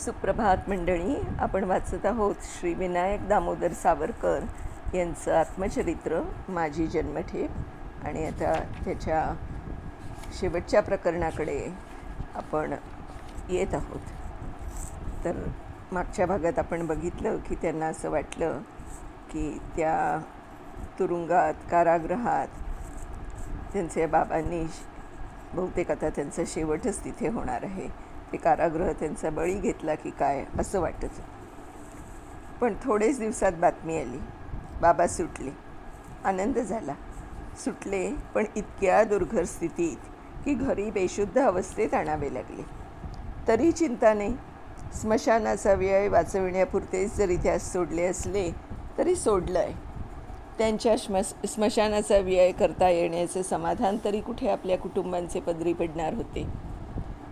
सुप्रभात मंडळी. आपण वाचत आहोत श्री विनायक दामोदर सावरकर यांचं आत्मचरित्र माझी जन्मठेप. आणि आता त्याच्या शेवटच्या प्रकरणाकडे आपण येत आहोत. तर मागच्या भागात आपण बघितलं की त्यांना असं वाटलं की त्या तुरुंगात कारागृहात त्यांचे बाबांनी बहुतेक आता त्यांचा शेवटच तिथे होणार आहे. ते कारागृह त्यांचा बळी घेतला की काय असं वाटत. पण थोडेच दिवसात बातमी आली, बाबा सुटले. आनंद झाला. सुटले, पण इतक्या दुर्घर स्थितीत की घरी बेशुद्ध अवस्थेत आणावे लागले. तरी चिंता नाही. स्मशानाचा व्यय वाचविण्यापुरतेच जरी त्यास सोडले असले तरी सोडलं आहे. त्यांच्या स्मशानाचा व्यय करता येण्याचे समाधान तरी कुठे आपल्या कुटुंबांचे पदरी पडणार होते.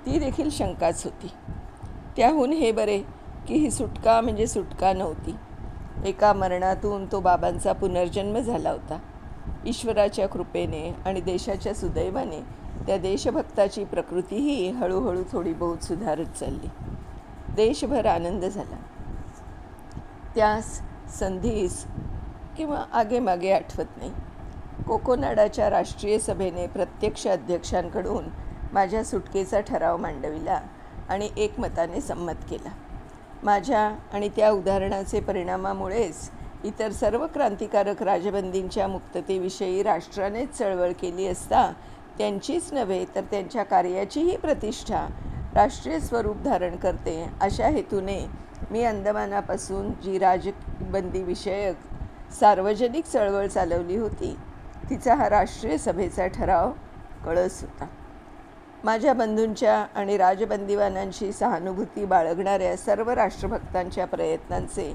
ती देखील शंकाच होती. त्याहून हे बरे की ही सुटका म्हणजे सुटका नव्हती. एका मरणातून तो बाबांचा पुनर्जन्म झाला होता. ईश्वराच्या कृपेने आणि देशाच्या सुदैवाने त्या देशभक्ताची प्रकृतीही हळूहळू थोडी बहुत सुधारत चालली. देशभर आनंद झाला. त्यास संधीस किंवा आगेमागे आठवत नाही. कोकोनाडाच्या राष्ट्रीय सभेने प्रत्यक्ष अध्यक्षांकडून माझ्या सुटकेचा ठराव मांडविला आणि एकमताने संमत केला. माझ्या आणि त्या उदाहरणाचे परिणामामुळेच इतर सर्व क्रांतिकारक राजबंदींच्या मुक्ततेविषयी राष्ट्रानेच चळवळ केली असता त्यांचीच नव्हे तर त्यांच्या कार्याचीही प्रतिष्ठा राष्ट्रीय स्वरूप धारण करते, अशा हेतूने मी अंदमानापासून जी राजबंदीविषयक सार्वजनिक चळवळ चालवली होती तिचा हा राष्ट्रीय सभेचा ठराव कळस होता. माझ्या बंधूंच्या आणि राजबंदीवानांची सहानुभूती बाळगणाऱ्या सर्व राष्ट्रभक्तांच्या प्रयत्नांचे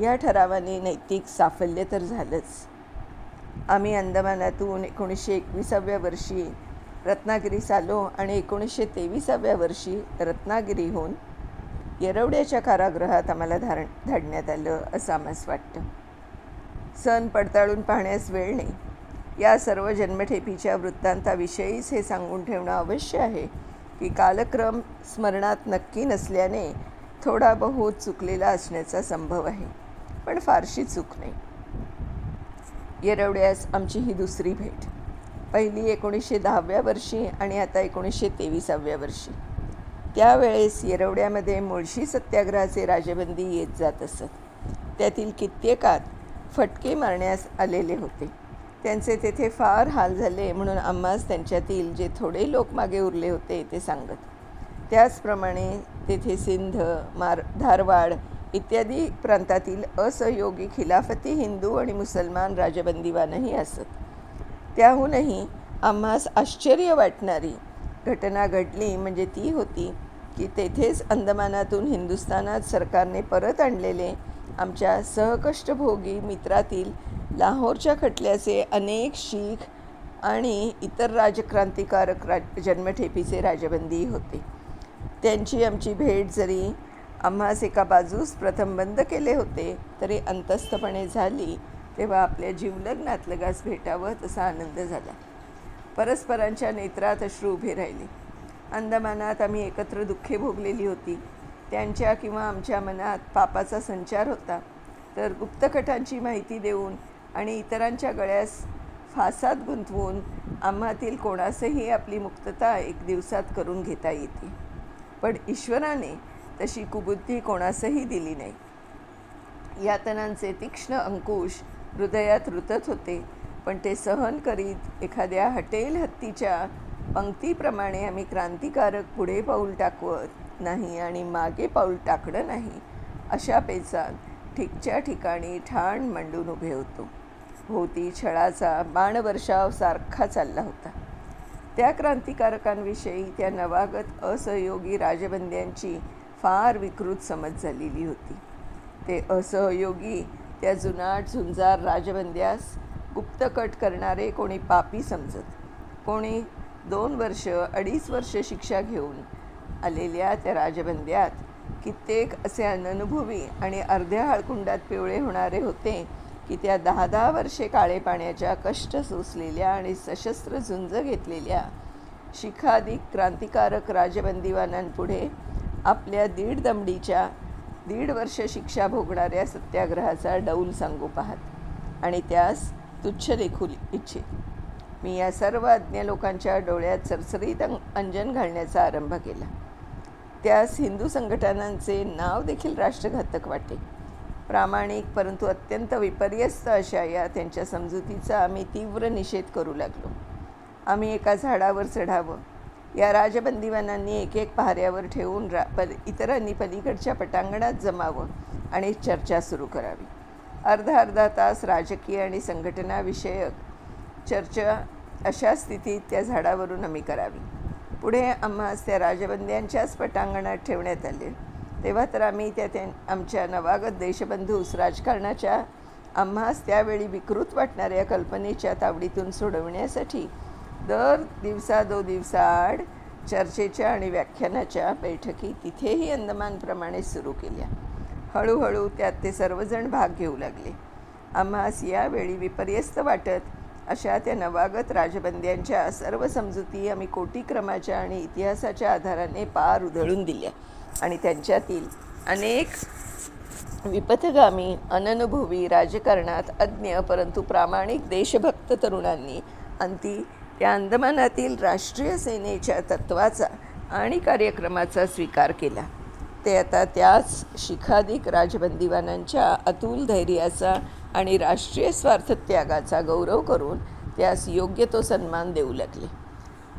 या ठरावाने नैतिक साफल्य तर झालंच. आम्ही अंदमानातून 1921व्या वर्षी रत्नागिरीस आलो आणि 1923व्या वर्षी रत्नागिरीहून येरवड्याच्या कारागृहात आम्हाला धाडण्यात आलं असं आम्हास वाटतं. सन पडताळून पाहण्यास वेळ नाही. या सर्व जन्मठेपीच्या वृत्तांताविषयीच हे सांगून ठेवणं अवश्य आहे की कालक्रम स्मरणात नक्की नसल्याने थोडा बहुत चुकलेला असण्याचा संभव आहे, पण फारशी चूक नाही. येरवड्यास आमची ही दुसरी भेट. पहिली 1910व्या वर्षी आणि आता 1923व्या वर्षी. त्यावेळेस येरवड्यामध्ये मुळशी सत्याग्रहाचे राजबंदी येत जात असत. त्यातील कित्येकात फटके मारण्यास आलेले होते. त्यांचे तेथे फार हाल झाले म्हणून आम्हास त्यांच्यातील जे थोडे लोक मागे उरले होते ते सांगत. त्याचप्रमाणे तेथे सिंध, धारवाड इत्यादी प्रांतातील असहयोगी खिलाफती हिंदू आणि मुसलमान राजबंदीवानही असत. त्याहूनही आम्हास आश्चर्य वाटणारी घटना घडली म्हणजे ती होती की तेथेच अंदमानातून हिंदुस्थानात सरकारने परत आणलेले आमच्या सहकष्टभोगी मित्रातील लाहोरच्या खटल्याचे अनेक शीख आणि इतर राजक्रांतिकारक जन्मठेपीचे राजबंदी होते. त्यांची आमची भेट जरी आम्हास एका बाजूस प्रथम बंद केले होते तरी अंतस्थपणे झाली तेव्हा आपल्या जीवलग लगास भेटावं तसा आनंद झाला. परस्परांच्या नेत्रात अश्रू उभे राहिले. अंदमानात आम्ही एकत्र दुःखे भोगलेली होती. त्यांच्या किंवा आमच्या मनात पापाचा संचार होता, तर गुप्तकटांची माहिती देऊन आणि इतरांच्या गळ्यास फासात गुंतवून आम्हातील कोणासही आपली मुक्तता एक दिवसात करून घेता येते. पण ईश्वराने तशी कुबुद्धी कोणासही दिली नाही. यातनांचे तीक्ष्ण अंकुश हृदयात रुतत होते, पण ते सहन करीत एखाद्या हटेल हत्तीच्या पंक्तीप्रमाणे आम्ही क्रांतिकारक पुढे पाऊल टाकवत नाही आणि मागे पाऊल टाकणं नाही अशा पेचात ठीकच्या ठिकाणी ठाण मांडून उभे होतो. भोवती छळाचा बाणवर्षाव सारखा चालला होता. त्या क्रांतिकारकांविषयी त्या नवागत असहयोगी राजबंद्यांची फार विकृत समज झालेली होती. ते असहयोगी त्या जुनाट झुंजार राजबंद्यास गुप्तकट करणारे कोणी पापी समजत, कोणी 2 वर्ष 2.5 वर्ष शिक्षा घेऊन आलेल्या त्या राजबंद्यात कित्येक असे अननुभवी आणि अर्ध्या हाळकुंडात पिवळे होणारे होते की त्या 10-10 वर्षे काळे पाण्याच्या कष्ट सोसलेल्या आणि सशस्त्र झुंज घेतलेल्या शिखाधिक क्रांतिकारक राजबंदीवानांपुढे आपल्या दीड वर्ष शिक्षा भोगणाऱ्या सत्याग्रहाचा डौल सांगू पाहत आणि त्यास तुच्छ लेखू इच्छित. मी या सर्व अज्ञ लोकांच्या डोळ्यात सरसरीत अंजन घालण्याचा आरंभ केला. त्यास हिंदू संघटनांचे नाव देखील राष्ट्रघातक वाटे. प्रामाणिक परंतु अत्यंत विपर्यस्त अशा या त्यांच्या समजुतीचा आम्ही तीव्र निषेध करू लागलो. आम्ही एका झाडावर चढावं, या राजबंदीवानांनी एक पहाऱ्यावर ठेवून इतरांनी पलीकडच्या पटांगणात जमावं आणि चर्चा सुरू करावी. अर्धा तास राजकीय आणि संघटनाविषयक चर्चा अशा स्थितीत त्या झाडावरून आम्ही करावी. पुढे आम्हास त्या राजबंद्यांच्याच पटांगणात ठेवण्यात आले. तेव्हा तर आम्ही आमच्या नवागत देशबंधूस राजकारणाच्या आम्हास त्यावेळी विकृत वाटणाऱ्या कल्पनेच्या तावडीतून सोडवण्यासाठी दर दिवसा 2 दिवसाआड चर्चेच्या आणि व्याख्यानाच्या बैठकी तिथेही अंदमानप्रमाणे सुरू केल्या. हळूहळू त्यात ते सर्वजण भाग घेऊ लागले. आम्हास यावेळी विपर्यस्त वाटत अशा त्या नवागत राजबंद्यांच्या सर्व समजुती आम्ही कोटीक्रमाच्या आणि इतिहासाच्या आधाराने पार उधळून दिल्या आणि त्यांच्यातील अनेक विपथगामी अननुभवी राजकारणात अज्ञ परंतु प्रामाणिक देशभक्त तरुणांनी अंती त्या अंदमानातील राष्ट्रीय सेनेच्या तत्त्वाचा आणि कार्यक्रमाचा स्वीकार केला. ते आता त्याच शिखाधिक राजबंदीवानांच्या अतुल धैर्याचा आणि राष्ट्रीय स्वार्थत्यागाचा गौरव करून त्यास योग्य तो सन्मान देऊ लागले.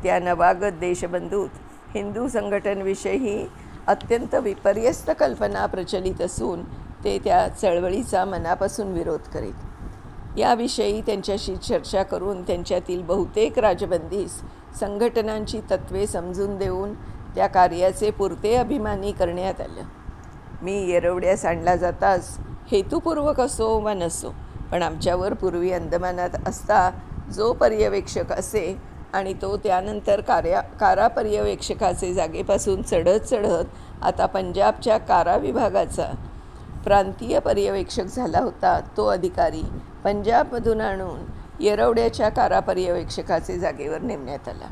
त्या नवागत देशबंधूत हिंदू संघटनविषयी अत्यंत विपर्यस्त कल्पना प्रचलित असून ते त्या चळवळीचा मनापासून विरोध करीत. याविषयी त्यांच्याशी चर्चा करून त्यांच्यातील बहुतेक राजबंदीस संघटनांची तत्त्वे समजून देऊन त्या कार्याचे पुरते अभिमानी करण्यात आलं. मी येरवड्यास आणला जाताच हेतुपूर्वक असो वा नसो पण आमच्यावर पूर्वी अंदमानात असता जो पर्यवेक्षक असे आणि तो त्यानंतर कारापर्यवेक्षकाचे जागेपासून चढत आता पंजाबच्या कारा विभागाचा प्रांतीय पर्यवेक्षक झाला होता, तो अधिकारी पंजाबमधून आणून येरवड्याच्या कारापर्यवेक्षकाचे जागेवर नेमण्यात आला.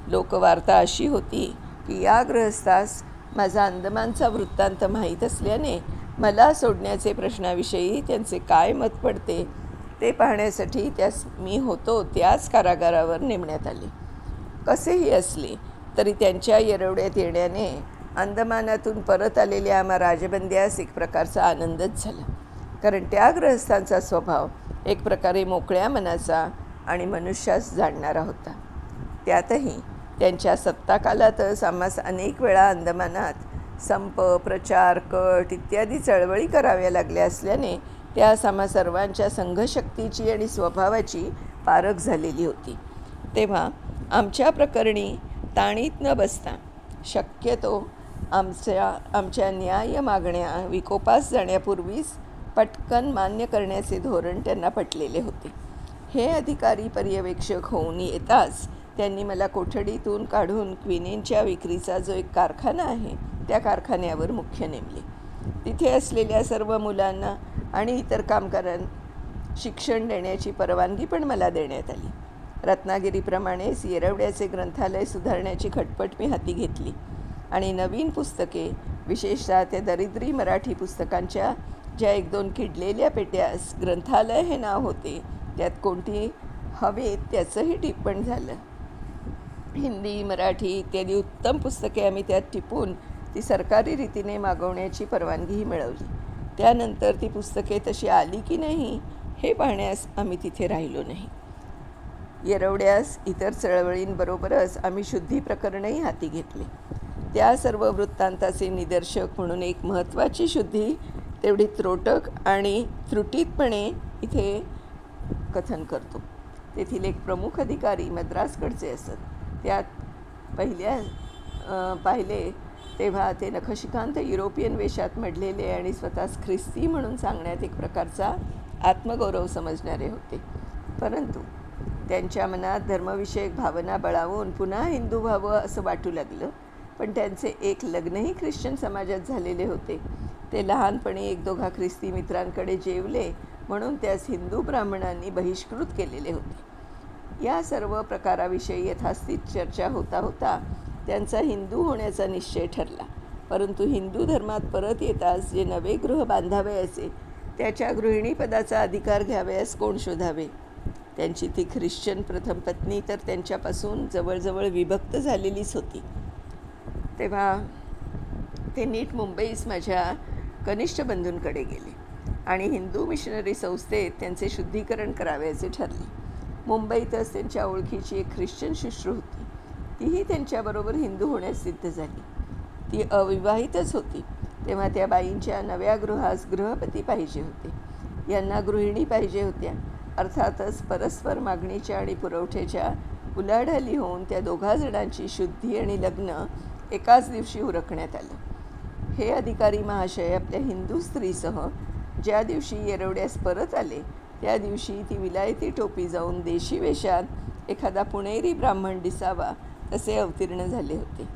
लोकवार्ता अशी होती की या गृहस्थास माझा अंदमानचा वृत्तांत माहीत असल्याने मला सोडण्याचे प्रश्नाविषयी त्यांचे काय मत पडते ते पाहण्यासाठी मी होतो त्याच कारागारावर नेमण्यात आले. कसेही असले तरी त्यांच्या येरवड्यात येण्याने अंदमानातून परत आलेल्या आम्हा राजबंद्यास एक प्रकारचा आनंदच झाला, कारण त्या गृहस्थांचा स्वभाव एक प्रकारे मोकळ्या मनाचा आणि मनुष्यास जाणणारा होता. त्यातही त्यांच्या सत्ताकालातच आम्हास अनेक वेळा अंदमानात संप, प्रचार, कट इत्यादी चळवळी कराव्या लागल्या असल्याने त्यास आम्हा सर्वांच्या संघशक्तीची आणि स्वभावाची पारख झालेली होती. तेव्हा आमच्या प्रकरणी ताणीत न बसता शक्यतो आमच्या न्याय मागण्या विकोपास जाण्यापूर्वीच पटकन मान्य करण्याचे धोरण त्यांना पटलेले होते. हे अधिकारी पर्यवेक्षक होऊन येताच त्यांनी मला कोठडीतून काढून क्विनीनच्या विक्रीचा जो एक कारखाना आहे त्या कारखान्यावर मुख्य नेमले. तिथे असलेल्या सर्व मुलांना आणि इतर कामगारांना शिक्षण देण्याची परवानगी पण मला देण्यात आली. रत्नागिरीप्रमाणेच येरवड्याचे ग्रंथालय सुधारण्याची खटपट मी हाती घेतली आणि नवीन पुस्तके, विशेषतः त्या दरिद्री मराठी पुस्तकांच्या ज्या 1-2 किडलेल्या पेट्यास ग्रंथालय हे नाव होते त्यात कोणती हवेत त्याचंही टिप्पण झालं. हिंदी, मराठी इत्यादी उत्तम पुस्तके आम्ही त्यात टिपून ती सरकारी रीतीने मागवण्याची परवानगीही मिळवली. त्यानंतर ती पुस्तके तशी आली की नाही हे पाहण्यास आम्ही तिथे राहिलो नाही. येरवड्यास इतर चळवळींबरोबरच आम्ही शुद्धी प्रकरणही हाती घेतले. त्या सर्व वृत्तांताचे निदर्शक म्हणून एक महत्त्वाची शुद्धी तेवढी त्रोटक आणि त्रुटीतपणे इथे कथन करतो. तेथील एक प्रमुख अधिकारी मद्रासकडचे असत. त्यात पाहिले तेव्हा ते नखशिकांत युरोपियन वेशात मढलेले आणि स्वतःस ख्रिस्ती म्हणून सांगण्यात एक प्रकारचा आत्मगौरव समजणारे होते. परंतु त्यांच्या मनात धर्मविषयक भावना बळावून पुन्हा हिंदू व्हावं असं वाटू लागलं. पण त्यांचे एक लग्नही ख्रिश्चन समाजात झालेले होते. ते लहानपणी 1-2 ख्रिस्ती मित्रांकडे जेवले म्हणून त्यास हिंदू ब्राह्मणांनी बहिष्कृत केलेले होते. या सर्व प्रकाराविषयी यथास्थित चर्चा होता त्यांचा हिंदू होण्याचा निश्चय ठरला परंतु हिंदू धर्मात परत येताच जे नवे गृह बांधावयाचे त्याच्या गृहिणीपदाचा अधिकार घ्यावयास कोण शोधावे. त्यांची ती ख्रिश्चन प्रथम पत्नी तर त्यांच्यापासून जवळजवळ विभक्त झालेलीच होती. तेव्हा ते नीट मुंबईस माझ्या कनिष्ठ बंधूंकडे गेले आणि हिंदू मिशनरी संस्थेत त्यांचे शुद्धीकरण करावयाचे ठरले. मुंबईतच त्यांच्या ओळखीची एक ख्रिश्चन शिष्य होती. तीही त्यांच्याबरोबर हिंदू होण्यास सिद्ध झाली. ती अविवाहितच होती. तेव्हा त्या बाईंच्या नव्या गृहास गृहपती पाहिजे होते. यांना गृहिणी पाहिजे होत्या. अर्थातच परस्पर मागणीच्या आणि पुरवठ्याच्या उलाढाली होऊन त्या दोघा जणांची शुद्धी आणि लग्न एकाच दिवशी उरकण्यात आलं. हे अधिकारी महाशय आपल्या हिंदू स्त्रीसह ज्या दिवशी येरवड्यास परत आले त्या दिवशी ती विलायती टोपी जाऊन देशी वेशात एखादा पुणेरी ब्राह्मण दिसावा तसे अवतीर्ण झाले होते.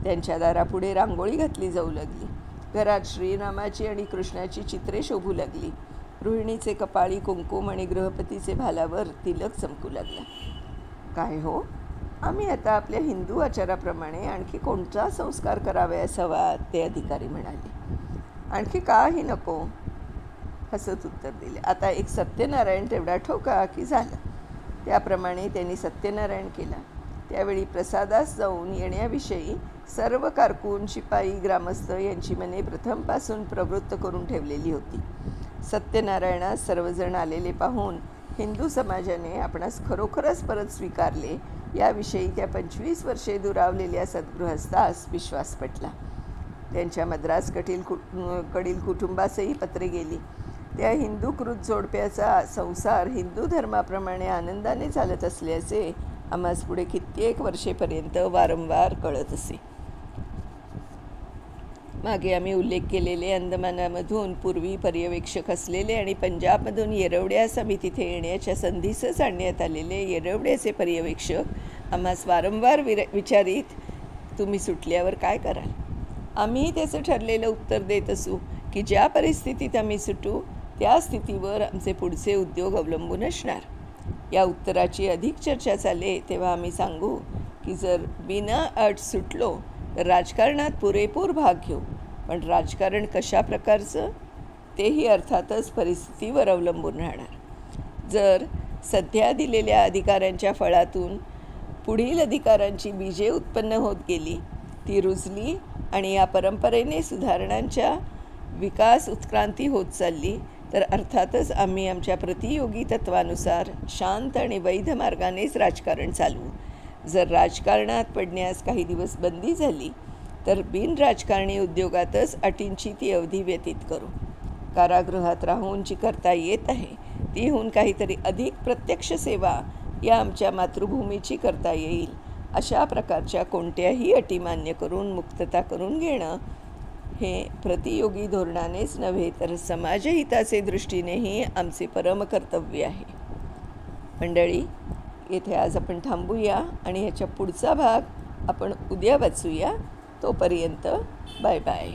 त्यांच्या दारापुढे रांगोळी घातली जाऊ लागली. घरात श्रीरामाची आणि कृष्णाची चित्रे शोभू लागली. गृहिणीचे कपाळी कुंकुम आणि गृहपतीचे भालावर तिलक चमकू लागला. काय हो, आम्ही आता आपल्या हिंदू आचाराप्रमाणे आणखी कोणता संस्कार करावयास हवा, ते अधिकारी म्हणाले. आणखी काही नको, हसत उत्तर दिले. आता एक सत्यनारायण तेवढा ठोका की झालं. त्याप्रमाणे त्यांनी सत्यनारायण केला. त्यावेळी प्रसादास जाऊन येण्याविषयी सर्व कारकून, शिपाई, ग्रामस्थ यांची मने प्रथमपासून प्रवृत्त करून ठेवलेली होती. सत्यनारायणास सर्वजण आलेले पाहून हिंदू समाजाने आपणास खरोखरच परत स्वीकारले याविषयी त्या 25 वर्षे दुरावलेल्या सद्गृहस्थास विश्वास पटला. त्यांच्या मद्रास कडील कुटुंबासही पत्रे गेली. त्या हिंदूकृत जोडप्याचा संसार हिंदू धर्माप्रमाणे आनंदाने चालत असल्याचे आम्हास पुढे कित्येक वर्षेपर्यंत वारंवार कळत असे. मागे आम्ही उल्लेख केलेले अंदमानामधून पूर्वी पर्यवेक्षक असलेले आणि पंजाबमधून येरवड्यास आम्ही तिथे येण्याच्या संधीसच आणण्यात आलेले येरवड्याचे पर्यवेक्षक आम्हास वारंवार विचारित, तुम्ही सुटल्यावर काय कराल. आम्ही त्याचं ठरलेलं उत्तर देत असू की ज्या परिस्थितीत आम्ही सुटू त्या स्थितीवर आमचे पुढचे उद्योग अवलंबून असणार. या उत्तराची अधिक चर्चा चाले तेव्हा आम्ही सांगू की जर बिना अट सुटलो तर राजकारणात पुरेपूर भाग घेऊ. पण राजकारण कशा प्रकारचं तेही अर्थातच परिस्थितीवर अवलंबून राहणार. जर सध्या दिलेल्या अधिकारांच्या फळातून पुढील अधिकारांची बीजे उत्पन्न होत गेली, ती रुजली आणि या परंपरेने सुधारणांच्या विकास उत्क्रांती होत चालली, तर अर्थातच आम्ही आमच्या प्रतियोगी तत्वानुसार शांत आणि वैध मार्गानेच राजकारण चालवू. जर राजकारणात पडण्यास काही दिवस बंदी झाली तर बिनराजकारणी उद्योगातच अटींची ती अवधी व्यतीत करू. कारागृहात राहून जी करता येत आहे तीहून काहीतरी अधिक प्रत्यक्ष सेवा या आमच्या मातृभूमीची करता येईल अशा प्रकारच्या कोणत्याही अटी मान्य करून मुक्तता करून घेणं हे प्रतियोगी धोरणानेच नव्हे तर समाजहिताचे दृष्टीनेही आमचे परमकर्तव्य आहे. मंडळी, येथे आज आपण थांबूया आणि ह्याच्या पुढचा भाग आपण उद्या वाचूया. तोपर्यंत बाय बाय.